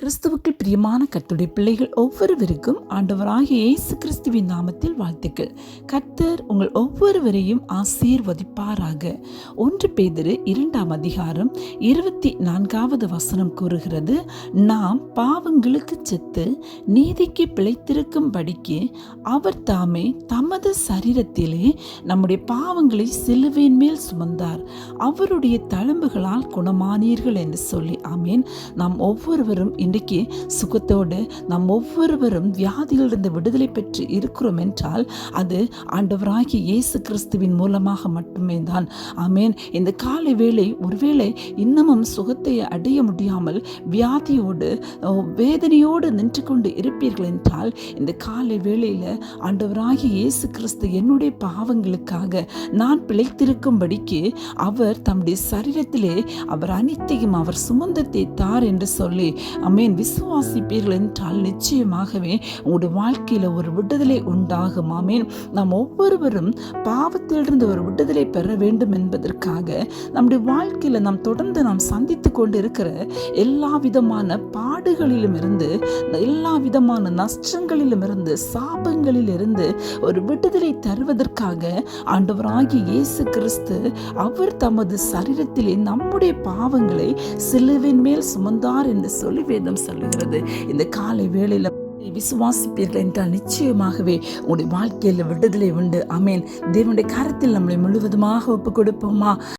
கிறிஸ்துவுக்குள் பிரியமான கர்த்தருடைய பிள்ளைகள் ஒவ்வொருவருக்கும் ஆண்டவராகிய இயேசு கிறிஸ்துவின் நாமத்தில் வாழ்த்துக்கள். கர்த்தர் உங்கள் ஒவ்வொருவரையும் ஆசீர்வதிப்பாராக. 1 பேதுரு 2 அதிகாரம் 24 வசனம் கூறுகிறது, நாம் பாவங்களுக்கு செத்து நீதிக்கு பிழைத்திருக்கும்படிக்கு அவர் தாமே தமது சரீரத்திலே நம்முடைய பாவங்களை சிலுவையின் மேல் சுமந்தார், அவருடைய தழும்புகளால் குணமானீர்கள் என்று சொல்லி. ஆமேன். நாம் ஒவ்வொருவரும் இன்றைக்கு சுகத்தோடு நாம் ஒவ்வொருவரும் வியாதிகளிலிருந்து விடுதலை பெற்று இருக்கிறோம் என்றால் அது ஆண்டவராகிய இயேசு கிறிஸ்துவின் மூலமாக மட்டுமே தான். ஆமேன். இந்த காலை வேளை ஒருவேளை இன்னமும் சுகத்தை அடைய முடியாமல் வியாதியோடு வேதனையோடு நின்று கொண்டு இருப்பீர்கள் என்றால் இந்த காலை வேளையில் ஆண்டவராகிய இயேசு கிறிஸ்து என்னுடைய பாவங்களுக்காக நான் பிழைத்திருக்கும்படிக்கு அவர் தம்முடைய சரீரத்திலே அவர் அனைத்தையும் அவர் சுமந்து தீர்த்தார் என்று சொல்லி ஆமென் விசுவாசிப்பீர்கள் என்றால் நிச்சயமாகவே உங்களுடைய வாழ்க்கையில் ஒரு விடுதலை உண்டாகும். ஆமென். நாம் ஒவ்வொருவரும் பாவத்திலிருந்து ஒரு விடுதலை பெற வேண்டும் என்பதற்காக நம்முடைய வாழ்க்கையில் நாம் தொடர்ந்து நாம் சந்தித்து கொண்டு இருக்கிற எல்லா விதமான பாடுகளிலும் இருந்து எல்லா விதமான நஷ்டங்களிலும் இருந்து சாபங்களில் இருந்து ஒரு விடுதலை தருவதற்காக ஆண்டவராகிய இயேசு கிறிஸ்து அவர் தமது சரீரத்திலே நம்முடைய பாவங்களை சிலுவையின் மேல் சுமந்தார் என்று சொல்லி வேதம் சொல்லுகிறது. இந்த காலை வேளையில் விசுவாசிப்பீர்கள் என்றால் நிச்சயமாகவே உங்களுடைய வாழ்க்கையில் விடுதலை உண்டு. ஆமேன். தேவனுடைய கரத்தில் நம்மளை முழுவதுமாக ஒப்பு கொடுப்போமா?